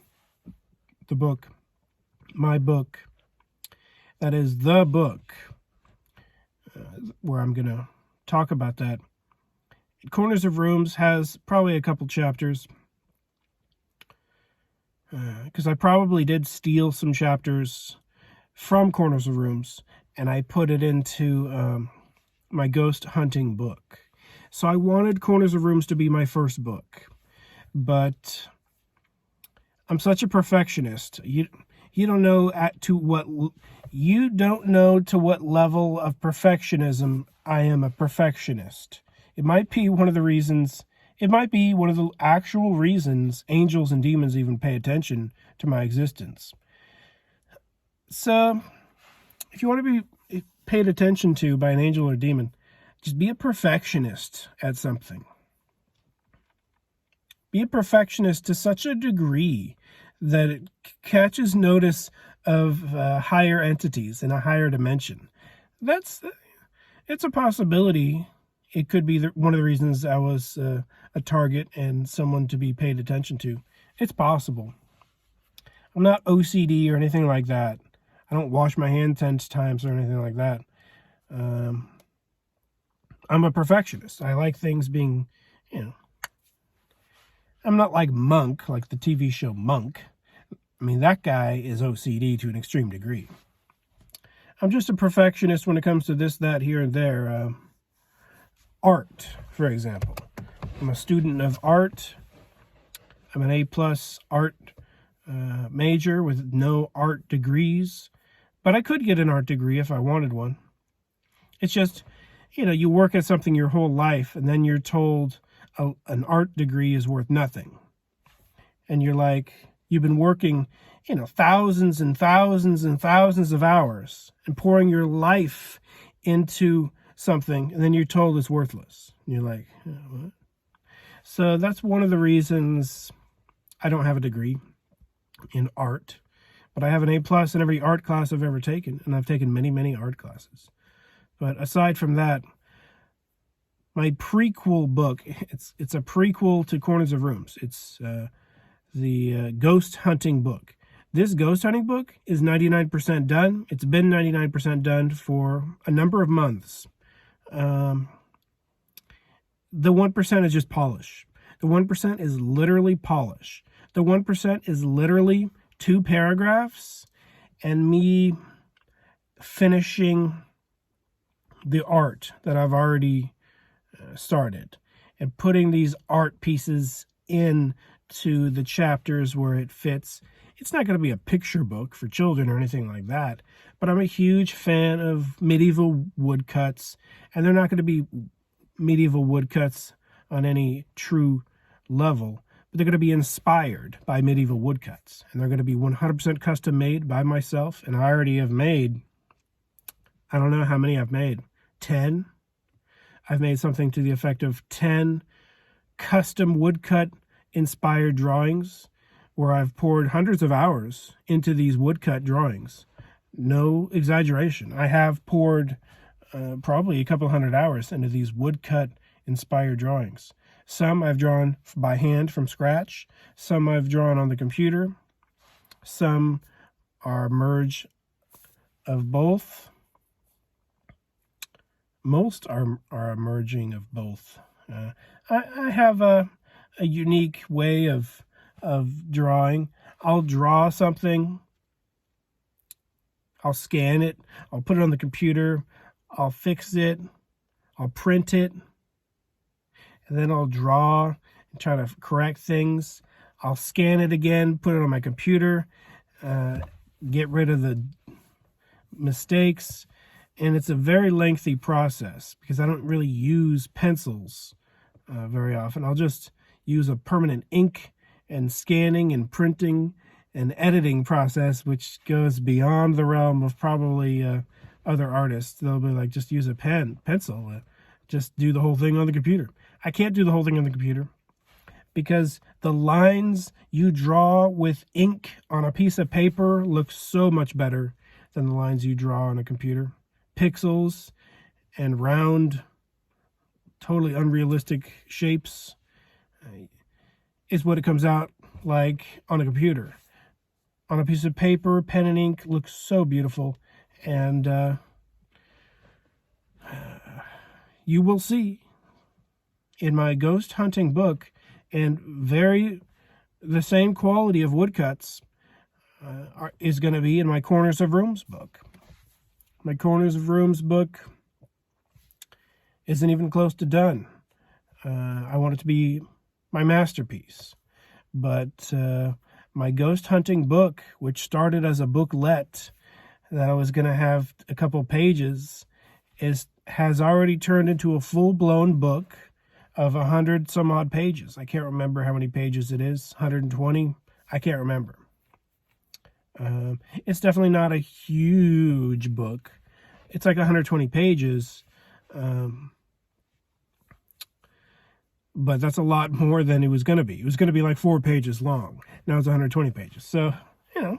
the book, my book. That is the book where I'm going to talk about that. Corners of Rooms has probably a couple chapters, because I probably did steal some chapters from Corners of Rooms, and I put it into my ghost hunting book. So I wanted Corners of Rooms to be my first book, but I'm such a perfectionist. You don't know to what level of perfectionism I am a perfectionist. It might be one of the actual reasons angels and demons even pay attention to my existence. So, if you want to be paid attention to by an angel or demon, just be a perfectionist at something. Be a perfectionist to such a degree that it catches notice of higher entities in a higher dimension. It's a possibility. It could be one of the reasons I was a target and someone to be paid attention to. It's possible. I'm not OCD or anything like that. I don't wash my hands 10 times or anything like that. I'm a perfectionist. I like things being, I'm not like Monk, like the TV show Monk. I mean, that guy is OCD to an extreme degree. I'm just a perfectionist when it comes to this, that, here, and there. Art, for example. I'm a student of art. I'm an A+ art major with no art degrees. But I could get an art degree if I wanted one. It's just, you work at something your whole life and then you're told an art degree is worth nothing. and you're like, you've been working, thousands and thousands and thousands of hours and pouring your life into something, and then you're told it's worthless. And you're like, what? So that's one of the reasons I don't have a degree in art, but I have an A+ in every art class I've ever taken, and I've taken many, many art classes. But aside from that, my prequel book, it's a prequel to Corners of Rooms. It's the ghost hunting book. This ghost hunting book is 99% done. It's been 99% done for a number of months. The 1% is just polish. The 1% is literally polish. The 1% is literally 2 paragraphs and me finishing the art that I've already started and putting these art pieces in to the chapters where it fits. It's not going to be a picture book for children or anything like that, but I'm a huge fan of medieval woodcuts, and they're not going to be medieval woodcuts on any true level, but they're going to be inspired by medieval woodcuts, and they're going to be 100% custom made by myself. And I already have made, I don't know how many I've made, 10. I've made something to the effect of 10 custom woodcut inspired drawings where I've poured hundreds of hours into these woodcut drawings. No exaggeration. I have poured probably a couple hundred hours into these woodcut inspired drawings. Some I've drawn by hand from scratch. Some I've drawn on the computer. Some are a merge of both. Most are a merging of both. I have a unique way of drawing. I'll draw something, I'll scan it, I'll put it on the computer, I'll fix it, I'll print it, and then I'll draw and try to correct things. I'll scan it again, put it on my computer, get rid of the mistakes. And it's a very lengthy process because I don't really use pencils very often. I'll just use a permanent ink and scanning and printing and editing process, which goes beyond the realm of probably other artists. They'll be like, just use a pencil, just do the whole thing on the computer. I can't do the whole thing on the computer because the lines you draw with ink on a piece of paper look so much better than the lines you draw on a computer. Pixels and round, totally unrealistic shapes is what it comes out like on a computer. On a piece of paper, pen and ink looks so beautiful, and you will see in my ghost hunting book, and the same quality of woodcuts is going to be in my Corners of Rooms book. My Corners of Rooms book isn't even close to done. I want it to be my masterpiece. But my ghost hunting book, which started as a booklet that I was going to have a couple pages, has already turned into a full-blown book of 100 some odd pages. I can't remember how many pages it is. 120? I can't remember. It's definitely not a huge book. It's like 120 pages, but that's a lot more than it was going to be. It was going to be like 4 pages long. Now it's 120 pages. So, I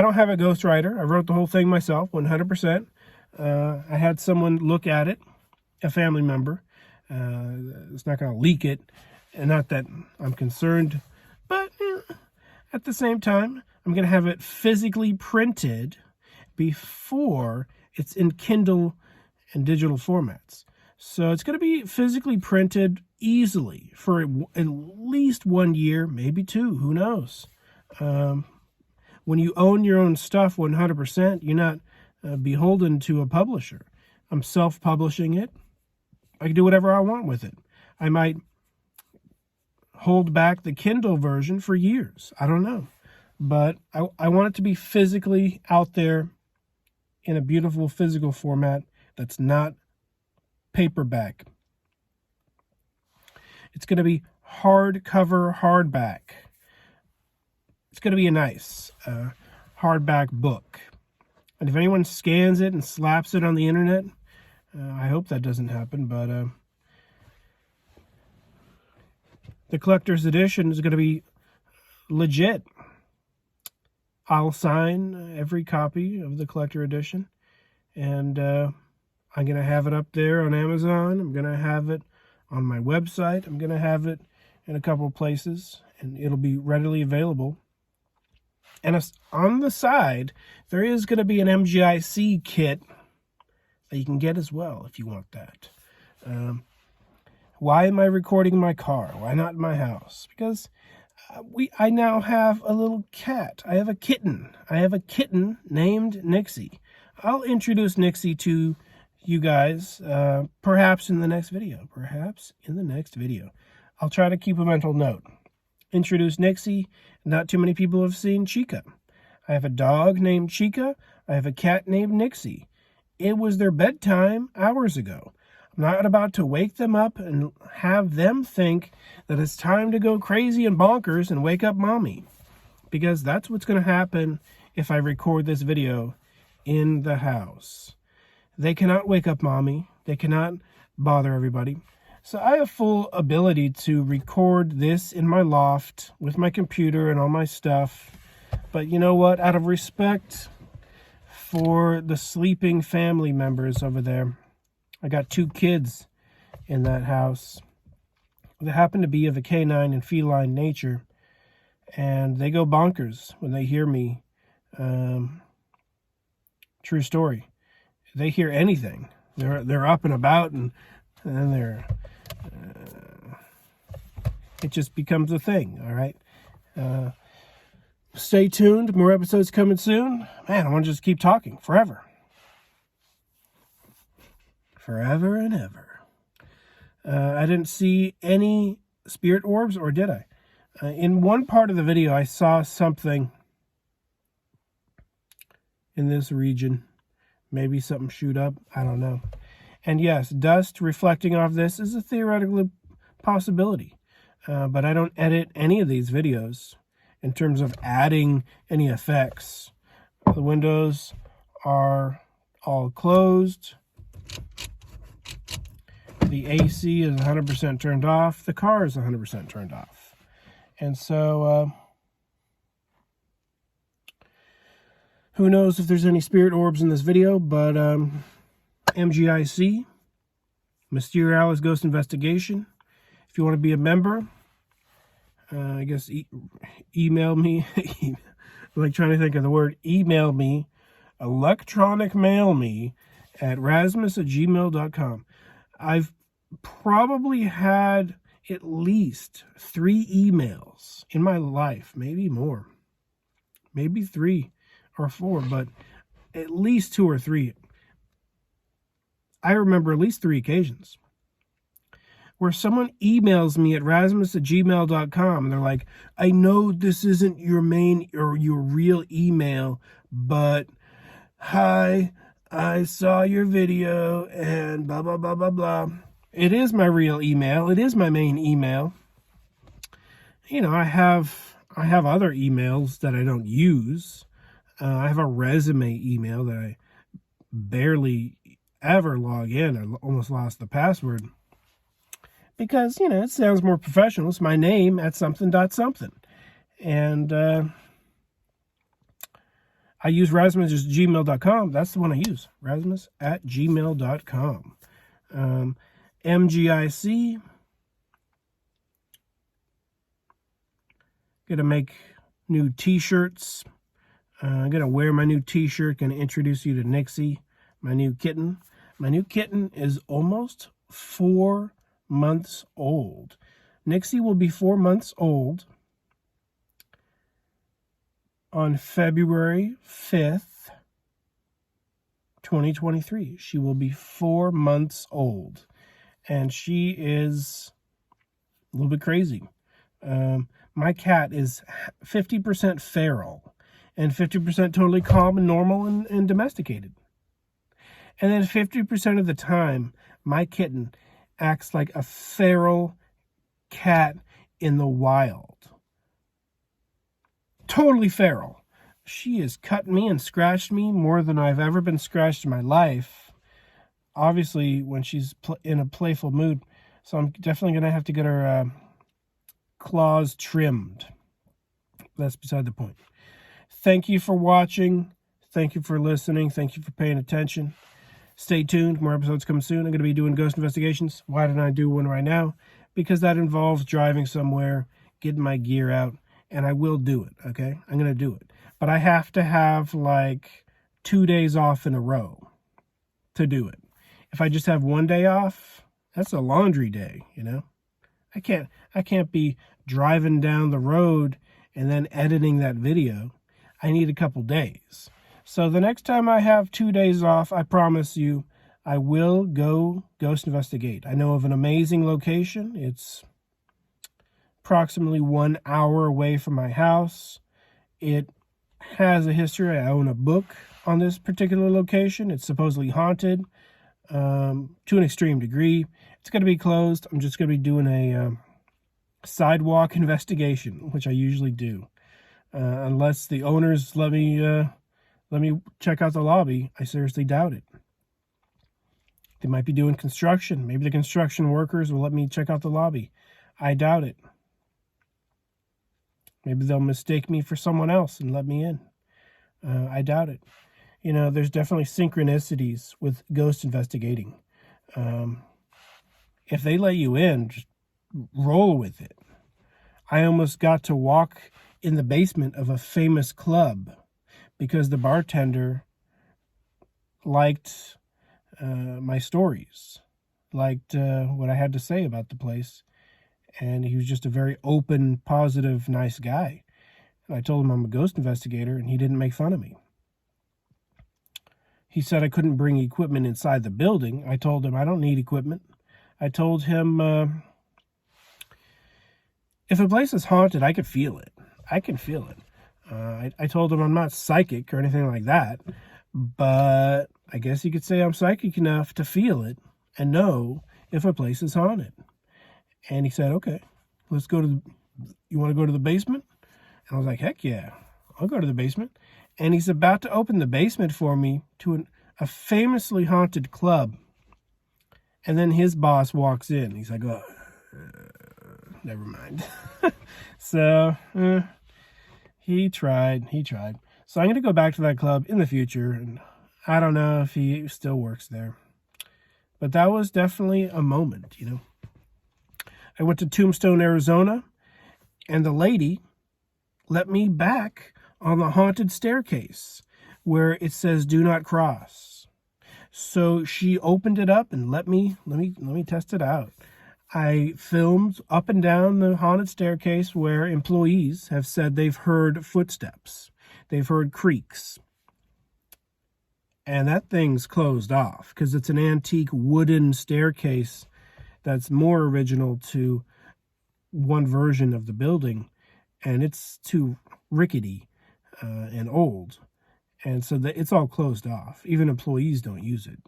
don't have a ghostwriter. I wrote the whole thing myself, 100%. I had someone look at it, a family member. It's not going to leak it, and not that I'm concerned, but at the same time, I'm going to have it physically printed before it's in Kindle and digital formats. So it's going to be physically printed easily for at least 1 year, maybe 2, who knows. When you own your own stuff 100%, you're not beholden to a publisher. I'm self-publishing it. I can do whatever I want with it. I might hold back the Kindle version for years. I don't know. But I want it to be physically out there in a beautiful physical format that's not paperback. It's going to be hardcover, hardback. it's going to be a nice hardback book. And if anyone scans it and slaps it on the internet, I hope that doesn't happen, but the collector's edition is going to be legit. I'll sign every copy of the collector edition, and I'm going to have it up there on Amazon. I'm going to have it on my website. I'm going to have it in a couple of places, and it'll be readily available. And on the side, there is going to be an MGIC kit that you can get as well if you want that. Why am I recording in my car? Why not in my house? Because I now have a little cat. I have a kitten. I have a kitten named Nixie. I'll introduce Nixie to you guys, perhaps in the next video. Perhaps in the next video. I'll try to keep a mental note. Introduce Nixie. Not too many people have seen Chica. I have a dog named Chica. I have a cat named Nixie. It was their bedtime hours ago. I'm not about to wake them up and have them think that it's time to go crazy and bonkers and wake up mommy. Because that's what's going to happen if I record this video in the house. They cannot wake up mommy. They cannot bother everybody. So I have full ability to record this in my loft with my computer and all my stuff. But you know what? Out of respect for the sleeping family members over there, I got 2 kids in that house that happen to be of a canine and feline nature, and they go bonkers when they hear me. True story. They hear anything. They're up and about, and they're it just becomes a thing. All right. Stay tuned. More episodes coming soon. Man, I want to just keep talking forever. Forever and ever. I didn't see any spirit orbs, or did I? In one part of the video, I saw something in this region. Maybe something shoot up. I don't know. And yes, dust reflecting off this is a theoretical possibility. But I don't edit any of these videos in terms of adding any effects. The windows are all closed. The AC is 100% turned off. The car is 100% turned off. And so, who knows if there's any spirit orbs in this video, but MGIC Mysterialis Ghost Investigation. If you want to be a member, I guess email me. I'm like trying to think of the word. Email me, electronic mail me at razimus@gmail.com. I've probably had at least 3 emails in my life, maybe more, maybe 3 or 4, but at least 2 or 3. I remember at least 3 occasions where someone emails me at razimus@gmail.com and they're like, I know this isn't your main or your real email, but hi, I saw your video and blah, blah, blah, blah, blah. It is my real email. It is my main email. You know, I have other emails that I don't use. I have a resume email that I barely ever log in. I almost lost the password. Because, you know, it sounds more professional. It's my name at something. And I use Razimus@gmail.com. That's the one I use. Razimus@gmail.com. MGIC. Gonna make new t-shirts. I'm gonna wear my new t-shirt. Gonna introduce you to Nixie, my new kitten. My new kitten is almost 4 months old. Nixie will be 4 months old on February 5th, 2023. She will be 4 months old. And she is a little bit crazy. My cat is 50% feral and 50% totally calm and normal and domesticated. And then 50% of the time, my kitten acts like a feral cat in the wild. totally feral. She has cut me and scratched me more than I've ever been scratched in my life. Obviously, when she's in a playful mood. So I'm definitely going to have to get her claws trimmed. That's beside the point. Thank you for watching. Thank you for listening. Thank you for paying attention. Stay tuned. More episodes come soon. I'm going to be doing ghost investigations. Why didn't I do one right now? Because that involves driving somewhere, getting my gear out, and I will do it, okay? I'm going to do it. But I have to have like 2 days off in a row to do it. If I just have 1 day off, that's a laundry day, you know? I can't be driving down the road and then editing that video. I need a couple days. So the next time I have 2 days off, I promise you, I will go ghost investigate. I know of an amazing location. It's approximately 1 hour away from my house. It has a history. I own a book on this particular location. It's supposedly haunted to an extreme degree. It's going to be closed. I'm just going to be doing a sidewalk investigation, which I usually do. Unless the owners let me check out the lobby. I seriously doubt it. They might be doing construction. Maybe the construction workers will let me check out the lobby. I doubt it. Maybe they'll mistake me for someone else and let me in. I doubt it. You know, there's definitely synchronicities with ghost investigating. If they let you in, just roll with it. I almost got to walk in the basement of a famous club because the bartender liked my stories, liked what I had to say about the place. And he was just a very open, positive, nice guy. And I told him I'm a ghost investigator, and he didn't make fun of me. He said I couldn't bring equipment inside the building. I told him I don't need equipment. I told him if a place is haunted, I could feel it. I can feel it. I told him I'm not psychic or anything like that, but I guess you could say I'm psychic enough to feel it and know if a place is haunted. And he said, okay, let's go to you want to go to the basement? And I was like, heck yeah, I'll go to the basement. And he's about to open the basement for me to a famously haunted club. And then his boss walks in. He's like, oh, never mind. So he tried. So I'm going to go back to that club in the future. And I don't know if he still works there. But that was definitely a moment, you know. I went to Tombstone, Arizona, and the lady let me back on the haunted staircase where it says do not cross. So she opened it up and let me test it out. I filmed up and down the haunted staircase where employees have said they've heard footsteps. They've heard creaks. And that thing's closed off because it's an antique wooden staircase that's more original to one version of the building, and it's too rickety and old, and so it's all closed off. Even employees don't use it.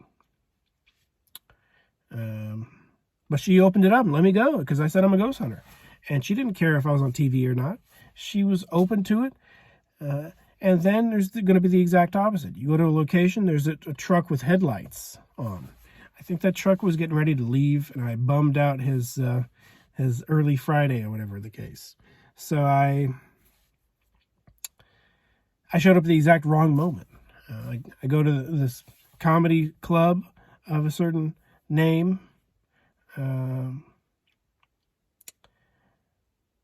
But she opened it up and let me go because I said I'm a ghost hunter, and she didn't care if I was on TV or not. She was open to it. And then there's going to be the exact opposite. You go to a location, there's a truck with headlights on. I think that truck was getting ready to leave, and I bummed out his early Friday or whatever the case. So I showed up at the exact wrong moment. I go to this comedy club of a certain name, and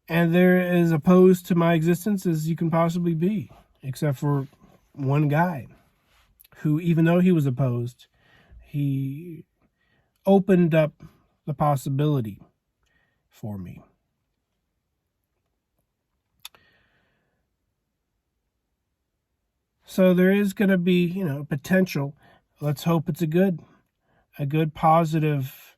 they're as opposed to my existence as you can possibly be, except for one guy who, even though he was opposed, he opened up the possibility for me. So there is going to be, you know, potential. Let's hope it's a good positive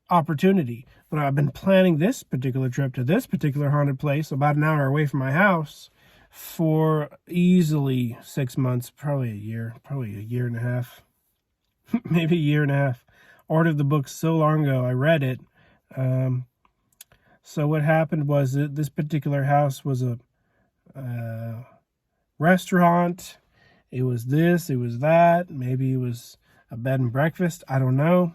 opportunity. But I've been planning this particular trip to this particular haunted place about an hour away from my house for easily 6 months, probably a year and a half, maybe a year and a half. Ordered the book so long ago, I read it. So what happened was that this particular house was a restaurant. It was this, it was that. Maybe it was a bed and breakfast. I don't know.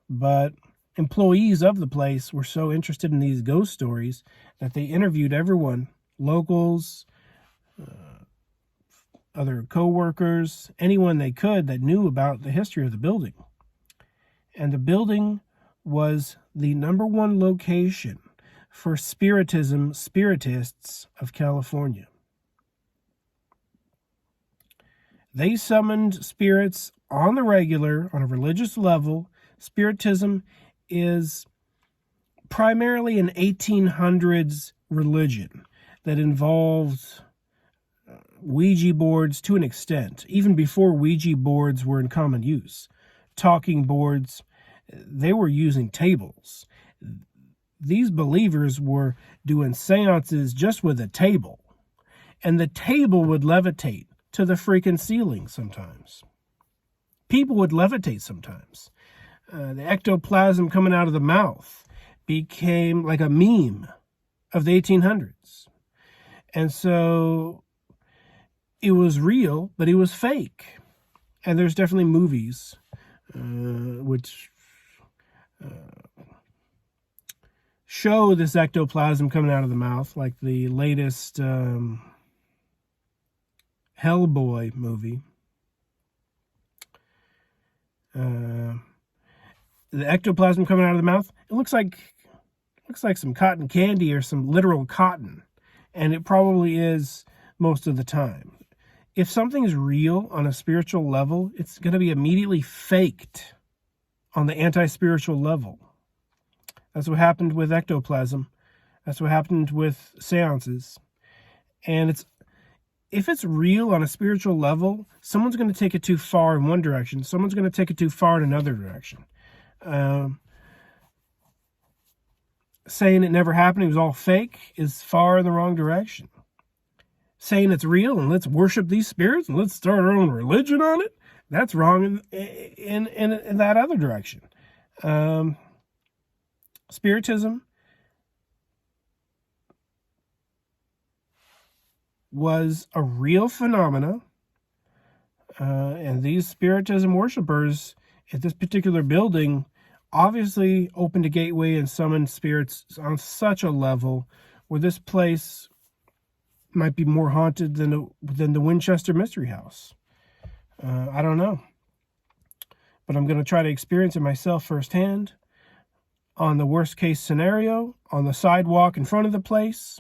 But employees of the place were so interested in these ghost stories that they interviewed everyone, locals, other co-workers, anyone they could that knew about the history of the building. And the building was the #1 location for spiritists of California. They summoned spirits on the regular, on a religious level. Spiritism is primarily an 1800s religion that involved Ouija boards to an extent, even before Ouija boards were in common use. Talking boards, they were using tables. These believers were doing seances just with a table, and the table would levitate to the freaking ceiling sometimes. People would levitate sometimes. The ectoplasm coming out of the mouth became like a meme of the 1800s. And so it was real, but it was fake. And there's definitely movies which show this ectoplasm coming out of the mouth, like the latest Hellboy movie. The ectoplasm coming out of the mouth, it looks like some cotton candy or some literal cotton, and it probably is most of the time. If something's real on a spiritual level, it's going to be immediately faked on the anti-spiritual level. That's what happened with ectoplasm. That's what happened with seances. And if it's real on a spiritual level, someone's going to take it too far in one direction. Someone's going to take it too far in another direction. Saying it never happened, it was all fake, is far in the wrong direction. Saying it's real and let's worship these spirits and let's start our own religion on it, that's wrong in that other direction. Spiritism was a real phenomena, and these spiritism worshipers at this particular building obviously opened a gateway and summoned spirits on such a level where this place might be more haunted than the Winchester Mystery House. I don't know. But I'm going to try to experience it myself firsthand on the worst case scenario, on the sidewalk in front of the place.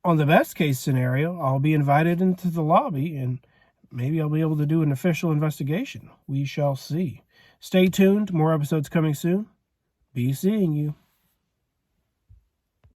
On the best case scenario, I'll be invited into the lobby and maybe I'll be able to do an official investigation. We shall see. Stay tuned. More episodes coming soon. Be seeing you.